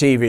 TV।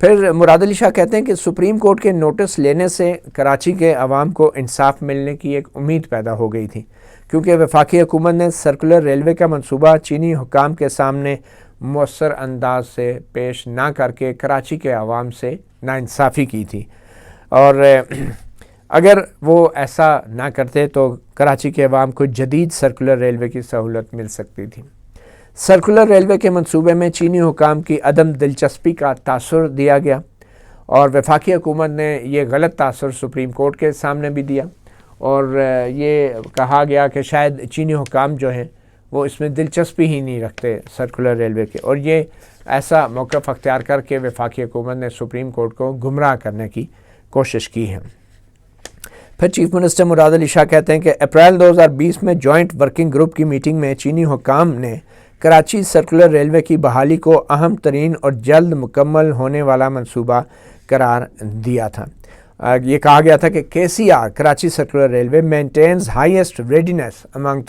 پھر مراد علی شاہ کہتے ہیں کہ سپریم کورٹ کے نوٹس لینے سے کراچی کے عوام کو انصاف ملنے کی ایک امید پیدا ہو گئی تھی، کیونکہ وفاقی حکومت نے سرکولر ریلوے کا منصوبہ چینی حکام کے سامنے مؤثر انداز سے پیش نہ کر کے کراچی کے عوام سے ناانصافی کی تھی، اور اگر وہ ایسا نہ کرتے تو کراچی کے عوام کو جدید سرکولر ریلوے کی سہولت مل سکتی تھی۔ سرکولر ریلوے کے منصوبے میں چینی حکام کی عدم دلچسپی کا تاثر دیا گیا، اور وفاقی حکومت نے یہ غلط تاثر سپریم کورٹ کے سامنے بھی دیا، اور یہ کہا گیا کہ شاید چینی حکام جو ہیں وہ اس میں دلچسپی ہی نہیں رکھتے سرکولر ریلوے کے، اور یہ ایسا موقف اختیار کر کے وفاقی حکومت نے سپریم کورٹ کو گمراہ کرنے کی کوشش کی ہے۔ پھر چیف منسٹر مراد علی شاہ کہتے ہیں کہ اپریل 2020 میں جوائنٹ ورکنگ گروپ کی میٹنگ میں چینی حکام نے کراچی سرکولر ریلوے کی بحالی کو اہم ترین اور جلد مکمل ہونے والا منصوبہ قرار دیا تھا۔ یہ کہا گیا تھا کہ KCR Karachi circular railway maintains highest radiance among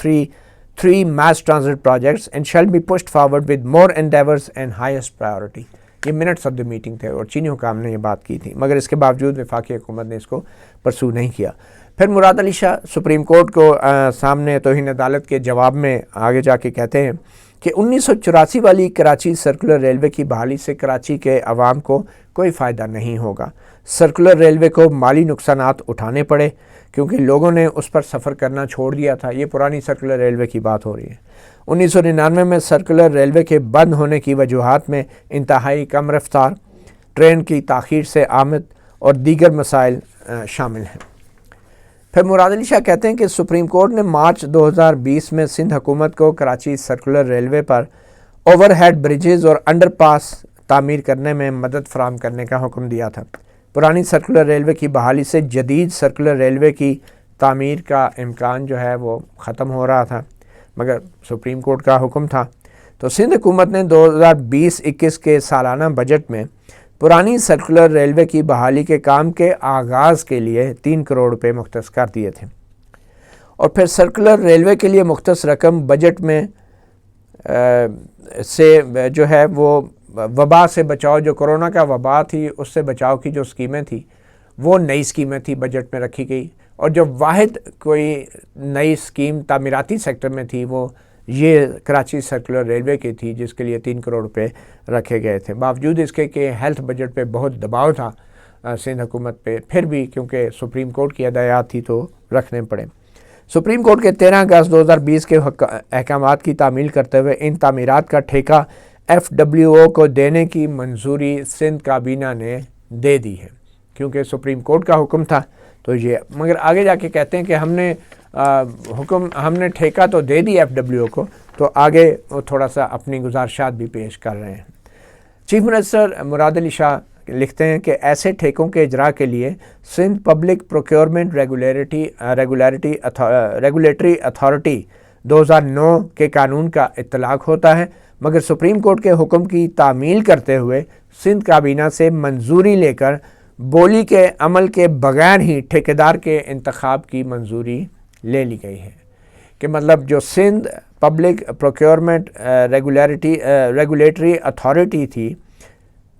three mass transit projects and shall be pushed forward with more endeavors and highest priority۔ یہ منٹس آف دی میٹنگ تھے اور چینی حکام نے یہ بات کی تھی، مگر اس کے باوجود وفاقی حکومت نے اس کو پرسو نہیں کیا۔ پھر مراد علی شاہ سپریم کورٹ کو سامنے توہین عدالت کے جواب میں آگے جا کے کہتے ہیں کہ 1984 والی کراچی سرکولر ریلوے کی بحالی سے کراچی کے عوام کو کوئی فائدہ نہیں ہوگا۔ سرکولر ریلوے کو مالی نقصانات اٹھانے پڑے کیونکہ لوگوں نے اس پر سفر کرنا چھوڑ دیا تھا۔ یہ پرانی سرکولر ریلوے کی بات ہو رہی ہے۔ 1999 میں سرکولر ریلوے کے بند ہونے کی وجوہات میں انتہائی کم رفتار، ٹرین کی تاخیر سے آمد اور دیگر مسائل شامل ہیں۔ پھر مراد علی شاہ کہتے ہیں کہ سپریم کورٹ نے مارچ 2020 میں سندھ حکومت کو کراچی سرکولر ریلوے پر اوور ہیڈ بریجز اور انڈر پاس تعمیر کرنے میں مدد فراہم کرنے کا حکم دیا تھا۔ پرانی سرکولر ریلوے کی بحالی سے جدید سرکولر ریلوے کی تعمیر کا امکان جو ہے وہ ختم ہو رہا تھا، مگر سپریم کورٹ کا حکم تھا۔ تو سندھ حکومت نے 2020-21 کے سالانہ بجٹ میں پرانی سرکولر ریلوے کی بحالی کے کام کے آغاز کے لیے 3 کروڑ روپے مختص کر دیے تھے، اور پھر سرکولر ریلوے کے لیے مختص رقم بجٹ میں سے جو ہے وہ وبا سے بچاؤ، جو کرونا کا وبا تھی اس سے بچاؤ کی جو اسکیمیں تھیں وہ نئی اسکیمیں تھی بجٹ میں رکھی گئی، اور جو واحد کوئی نئی اسکیم تعمیراتی سیکٹر میں تھی وہ یہ کراچی سرکولر ریلوے کی تھی، جس کے لیے 3 کروڑ روپے رکھے گئے تھے۔ باوجود اس کے کہ ہیلتھ بجٹ پہ بہت دباؤ تھا سندھ حکومت پہ، پھر بھی کیونکہ سپریم کورٹ کی ہدایات تھی تو رکھنے پڑے۔ سپریم کورٹ کے 13 اگست 2020 کے احکامات کی تعمیل کرتے ہوئے ان تعمیرات کا ٹھیکہ FWO کو دینے کی منظوری سندھ کابینہ نے دے دی ہے، کیونکہ سپریم کورٹ کا حکم تھا تو یہ، مگر آگے جا کے کہتے ہیں کہ ہم نے ٹھیکہ تو دے دی FWO کو، تو آگے وہ تھوڑا سا اپنی گزارشات بھی پیش کر رہے ہیں۔ چیف منسٹر مراد علی شاہ لکھتے ہیں کہ ایسے ٹھیکوں کے اجرا کے لیے Sindh public procurement regulatory authority 2009 کے قانون کا اطلاق ہوتا ہے، مگر سپریم کورٹ کے حکم کی تعمیل کرتے ہوئے سندھ کابینہ سے منظوری لے کر بولی کے عمل کے بغیر ہی ٹھیکیدار کے انتخاب کی منظوری لے لی گئی ہے، کہ مطلب جو Sindh public procurement regulatory authority تھی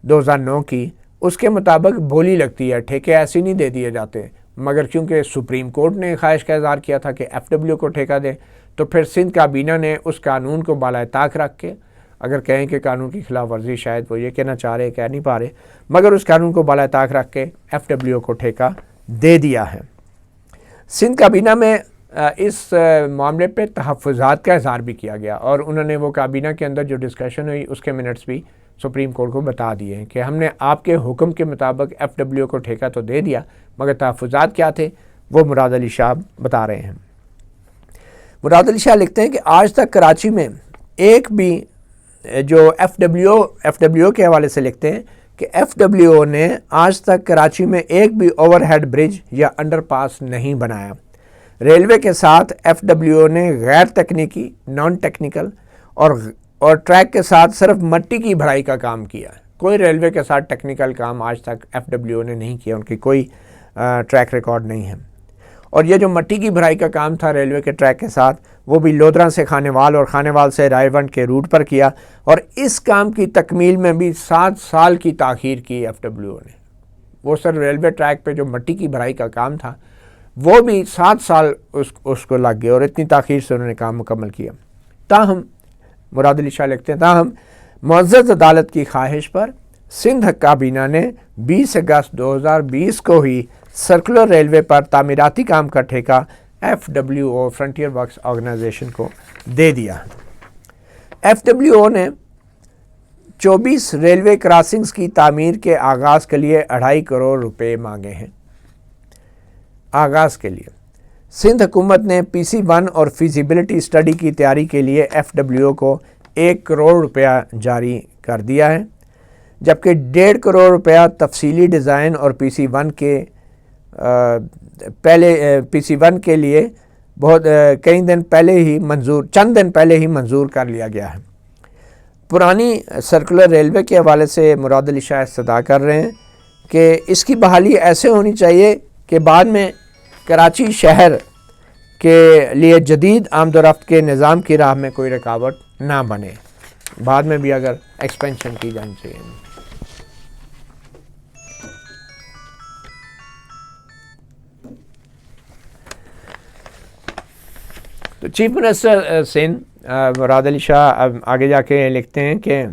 2009 کی، اس کے مطابق بولی لگتی ہے، ٹھیکے ایسے نہیں دے دیے جاتے، مگر چونکہ سپریم کورٹ نے خواہش کا اظہار کیا تھا کہ FWO کو ٹھیکہ دے، تو پھر سندھ کابینہ نے اس قانون کو بالائے طاق رکھ کے، اگر کہیں کہ قانون کی خلاف ورزی شاید وہ یہ کہنا چاہ رہے کہہ نہیں پا رہے، مگر اس قانون کو بالائے طاق رکھ کے FWO کو ٹھیکہ دے دیا ہے۔ سندھ کابینہ میں اس معاملے پہ تحفظات کا اظہار بھی کیا گیا، اور انہوں نے وہ کابینہ کے اندر جو ڈسکشن ہوئی اس کے منٹس بھی سپریم کورٹ کو بتا دیے ہیں کہ ہم نے آپ کے حکم کے مطابق FWO کو ٹھیکہ تو دے دیا، مگر تحفظات کیا تھے وہ مراد علی شاہ بتا رہے ہیں۔ مراد علی شاہ لکھتے ہیں کہ آج تک کراچی میں ایک بھی جو FWO کے حوالے سے لکھتے ہیں کہ FWO نے آج تک کراچی میں ایک بھی اوور ہیڈ برج یا انڈر پاس نہیں بنایا۔ ریلوے کے ساتھ FWO نے غیر تکنیکی نان ٹیکنیکل اور ٹریک کے ساتھ صرف مٹی کی بھرائی کا کام کیا ہے۔ کوئی ریلوے کے ساتھ ٹیکنیکل کام آج تک FWO نے نہیں کیا، ان کی کوئی ٹریک ریکارڈ نہیں ہے۔ اور یہ جو مٹی کی بھرائی کا کام تھا ریلوے کے ٹریک کے ساتھ، وہ بھی لودھرا سے خانیوال اور خانیوال سے رائے ونڈ کے روٹ پر کیا، اور اس کام کی تکمیل میں بھی 7 سال کی تاخیر کی ایف ڈبلیو نے۔ وہ سر ریلوے ٹریک پہ جو مٹی کی بھرائی کا کام تھا وہ بھی 7 سال اس کو لگ گئے، اور اتنی تاخیر سے انہوں نے کام مکمل کیا۔ تاہم مراد علی شاہ لکھتے ہیں، تاہم معزز عدالت کی خواہش پر سندھ کابینہ نے 20 اگست 2020 کو ہی سرکولر ریلوے پر تعمیراتی کام کا ٹھیکہ F W O frontier works organisation کو دے دیا۔ ایف ڈبلیو او نے 24 ریلوے کراسنگز کی تعمیر کے آغاز کے لیے 2.5 کروڑ روپے مانگے ہیں۔ آغاز کے لیے سندھ حکومت نے پی سی 1 اور فیزیبلٹی اسٹڈی کی تیاری کے لیے ایف ڈبلیو او کو 1 کروڑ روپیہ جاری کر دیا ہے، جبکہ 1.5 کروڑ روپیہ تفصیلی ڈیزائن اور پی سی 1 کے لیے چند دن پہلے ہی منظور کر لیا گیا ہے۔ پرانی سرکولر ریلوے کے حوالے سے مراد علی شاہ استدعا کر رہے ہیں کہ اس کی بحالی ایسے ہونی چاہیے کہ بعد میں کراچی شہر کے لیے جدید آمد و رفت کے نظام کی راہ میں کوئی رکاوٹ نہ بنے، بعد میں بھی اگر ایکسپینشن کی جانی چاہیے۔ تو چیف منسٹر سندھ مراد علی شاہ آگے جا کے لکھتے ہیں کہ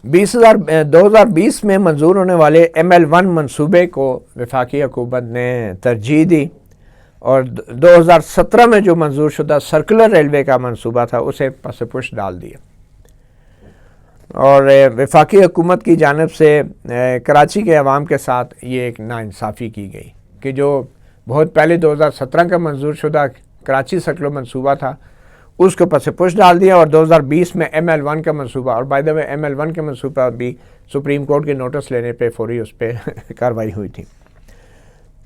2020 میں منظور ہونے والے ML1 منصوبے کو وفاقی حکومت نے ترجیح دی، اور 2017 میں جو منظور شدہ سرکولر ریلوے کا منصوبہ تھا اسے پس پش ڈال دیا، اور وفاقی حکومت کی جانب سے کراچی کے عوام کے ساتھ یہ ایک ناانصافی کی گئی کہ جو بہت پہلے 2017 کا منظور شدہ کراچی سرکولر منصوبہ تھا اس کو پس پش ڈال دیا، اور 2020 میں ML1 کا منصوبہ، اور بائی دا وے ML1 کا منصوبہ بھی سپریم کورٹ کے نوٹس لینے پہ فوری اس پہ کارروائی ہوئی تھی،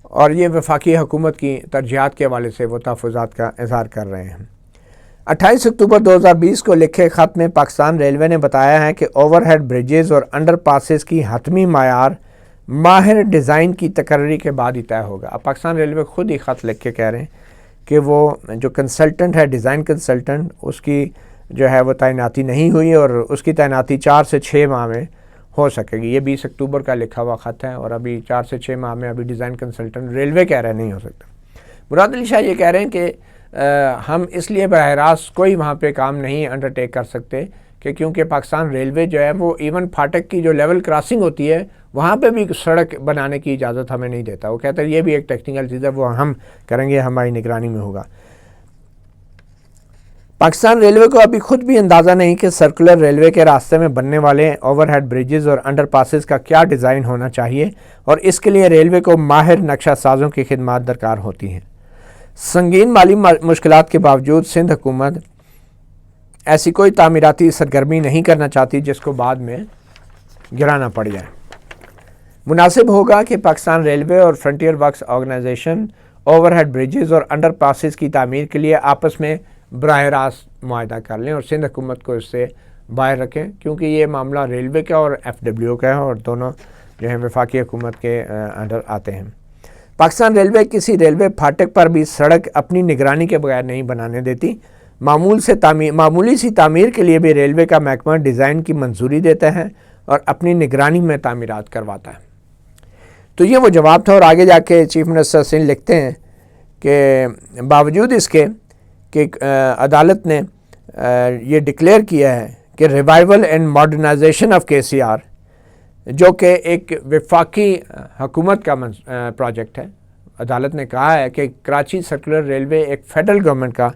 اور یہ وفاقی حکومت کی ترجیحات کے حوالے سے وہ تحفظات کا اظہار کر رہے ہیں۔ 28 اکتوبر 2020 کو لکھے خط میں پاکستان ریلوے نے بتایا ہے کہ اوور ہیڈ بریجز اور انڈر پاسز کی حتمی معیار ماہر ڈیزائن کی تقرری کے بعد ہی طے ہوگا۔ اب پاکستان ریلوے خود ہی خط لکھ کے کہہ رہے ہیں کہ وہ جو کنسلٹنٹ ہے، ڈیزائن کنسلٹنٹ، اس کی جو ہے وہ تعیناتی نہیں ہوئی، اور اس کی تعیناتی 4 سے 6 ماہ میں ہو سکے گی۔ یہ 20 اکتوبر کا لکھا ہوا خط ہے، اور ابھی 4 سے 6 ماہ میں ابھی ڈیزائن کنسلٹنٹ ریلوے کہہ رہے نہیں ہو سکتا۔ مراد علی شاہ یہ کہہ رہے ہیں کہ ہم اس لیے براہ راست کوئی وہاں پہ کام نہیں انڈرٹیک کر سکتے کہ کیونکہ پاکستان ریلوے جو ہے وہ ایون پھاٹک کی جو لیول کراسنگ ہوتی ہے وہاں پہ بھی سڑک بنانے کی اجازت ہمیں نہیں دیتا۔ وہ کہتا ہے یہ بھی ایک ٹیکنیکل چیز ہے، وہ ہم کریں گے، ہماری نگرانی میں ہوگا۔ پاکستان ریلوے کو ابھی خود بھی اندازہ نہیں کہ سرکولر ریلوے کے راستے میں بننے والے اوور ہیڈ بریجز اور انڈر پاسز کا کیا ڈیزائن ہونا چاہیے، اور اس کے لیے ریلوے کو ماہر نقشہ سازوں کی خدمات درکار ہوتی ہیں۔ سنگین مالی مشکلات کے باوجود سندھ حکومت ایسی کوئی تعمیراتی سرگرمی نہیں کرنا چاہتی جس کو بعد میں گرانا پڑ جائے۔ مناسب ہوگا کہ پاکستان ریلوے اور frontier works organisation overhead bridges اور انڈر پاسز کی تعمیر کے لیے آپس میں براہ راست معاہدہ کر لیں اور سندھ حکومت کو اس سے باہر رکھیں، کیونکہ یہ معاملہ ریلوے کا اور ایف ڈبلیو کا ہے، اور دونوں جو ہیں وفاقی حکومت کے انڈر آتے ہیں۔ پاکستان ریلوے کسی ریلوے پھاٹک پر بھی سڑک اپنی نگرانی کے بغیر نہیں بنانے دیتی۔ معمولی سی تعمیر کے لیے بھی ریلوے کا محکمہ ڈیزائن کی منظوری دیتا ہے اور اپنی نگرانی میں تعمیرات کرواتا ہے۔ تو یہ وہ جواب تھا، اور آگے جا کے چیف منسٹر سندھ لکھتے ہیں کہ باوجود اس کے کہ عدالت نے یہ ڈکلیئر کیا ہے کہ revival and modernisation of KCR، جو کہ ایک وفاقی حکومت کا پروجیکٹ ہے، عدالت نے کہا ہے کہ کراچی سرکولر ریلوے ایک فیڈرل گورنمنٹ کا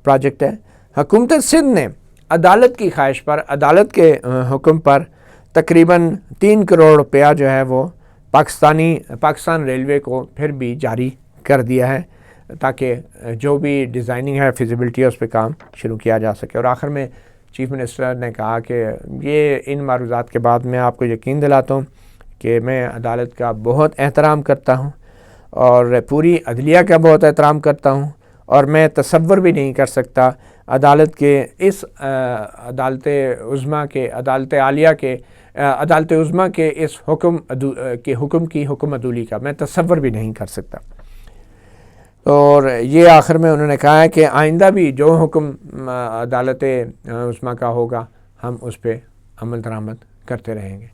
پروجیکٹ ہے۔ حکومت سندھ نے عدالت کی خواہش پر، عدالت کے حکم پر تقریباً 3 کروڑ روپیہ جو ہے وہ پاکستان ریلوے کو پھر بھی جاری کر دیا ہے، تاکہ جو بھی ڈیزائننگ ہے، فیزیبلٹی ہے، اس پہ کام شروع کیا جا سکے۔ اور آخر میں چیف منسٹر نے کہا کہ یہ ان معروضات کے بعد میں آپ کو یقین دلاتا ہوں کہ میں عدالت کا بہت احترام کرتا ہوں اور پوری عدلیہ کا بہت احترام کرتا ہوں، اور میں تصور بھی نہیں کر سکتا عدالت کے اس عدالت عظمیٰ کے، عدالت عالیہ کے عدالت عظمیٰ کے اس حکم کی حکم عدولی کا میں تصور بھی نہیں کر سکتا۔ اور یہ آخر میں انہوں نے کہا ہے کہ آئندہ بھی جو حکم عدالت عظمیٰ کا ہوگا ہم اس پہ عمل درآمد کرتے رہیں گے۔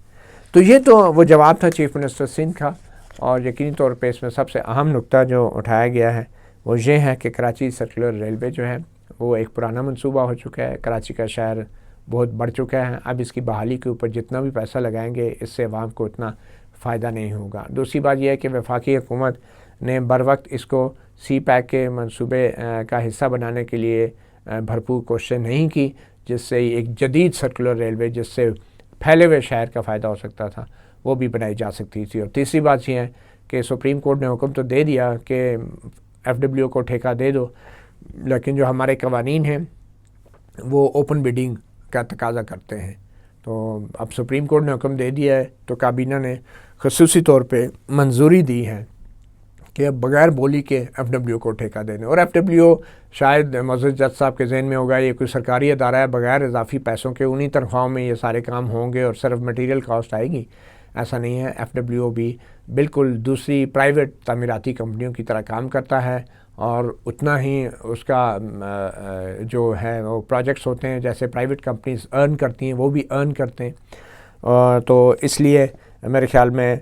تو یہ تو وہ جواب تھا چیف منسٹر سندھ کا، اور یقینی طور پہ اس میں سب سے اہم نقطہ جو اٹھایا گیا ہے وہ یہ ہے کہ کراچی سرکولر ریلوے جو ہے وہ ایک پرانا منصوبہ ہو چکا ہے، کراچی کا شہر بہت بڑھ چکا ہے، اب اس کی بحالی کے اوپر جتنا بھی پیسہ لگائیں گے اس سے عوام کو اتنا فائدہ نہیں ہوگا۔ دوسری بات یہ ہے کہ وفاقی حکومت نے بر وقت اس کو سی پیک کے منصوبے کا حصہ بنانے کے لیے بھرپور کوششیں نہیں کی، جس سے ایک جدید سرکولر ریلوے جس سے پھیلے ہوئے شہر کا فائدہ ہو سکتا تھا وہ بھی بنائی جا سکتی تھی۔ اور تیسری بات یہ ہے کہ سپریم کورٹ نے حکم تو دے دیا کہ FWO کو ٹھیکہ دے دو، لیکن جو ہمارے قوانین ہیں وہ اوپن بڈنگ کا تقاضا کرتے ہیں۔ تو اب سپریم کورٹ نے حکم دے دیا ہے تو کابینہ نے خصوصی طور پہ منظوری دی ہے کہ اب بغیر بولی کے FWO کو ٹھیکہ دینے، اور FWO شاید معزز جج صاحب کے ذہن میں ہوگا یہ کوئی سرکاری ادارہ ہے، بغیر اضافی پیسوں کے انہی تنخواہوں میں یہ سارے کام ہوں گے اور صرف مٹیریل کاسٹ آئے گی۔ ایسا نہیں ہے، FWO بھی بالکل دوسری پرائیویٹ تعمیراتی کمپنیوں کی طرح کام کرتا ہے، اور اتنا ہی اس کا جو ہے وہ پروجیکٹس ہوتے ہیں جیسے پرائیویٹ کمپنیز ارن کرتی ہیں وہ بھی ارن کرتے ہیں۔ تو اس لیے میرے خیال میں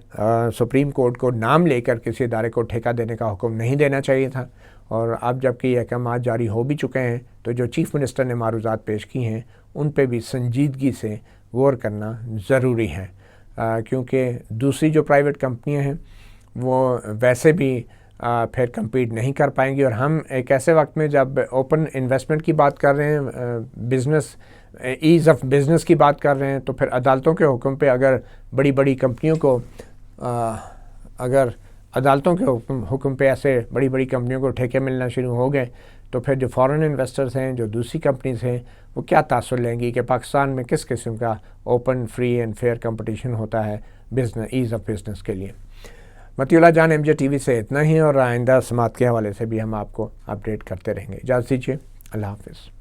سپریم کورٹ کو نام لے کر کسی ادارے کو ٹھیکہ دینے کا حکم نہیں دینا چاہیے تھا، اور اب جب کہ یہ احکامات جاری ہو بھی چکے ہیں تو جو چیف منسٹر نے معروضات پیش کی ہیں ان پہ بھی سنجیدگی سے غور کرنا ضروری ہے، کیونکہ دوسری جو پرائیویٹ کمپنیاں ہیں وہ ویسے بھی پھر کمپیٹ نہیں کر پائیں گی، اور ہم ایک ایسے وقت میں جب اوپن انویسٹمنٹ کی بات کر رہے ہیں، بزنس ایز آف بزنس کی بات کر رہے ہیں، تو پھر عدالتوں کے حکم پہ اگر بڑی بڑی کمپنیوں کو اگر عدالتوں کے حکم پہ ایسے بڑی بڑی کمپنیوں کو ٹھیکے ملنا شروع ہو گئے تو پھر جو فارن انویسٹرز ہیں، جو دوسری کمپنیز ہیں، وہ کیا تاثر لیں گی کہ پاکستان میں کس قسم کا open free and fair competition ہوتا ہے بزنس ایز آف بزنس کے لیے۔ متی اللہ جان MJ TV سے اتنا ہی، اور آئندہ سماعت کے حوالے سے بھی ہم آپ کو اپڈیٹ کرتے رہیں گے۔ اجازت دیجیے، اللہ حافظ۔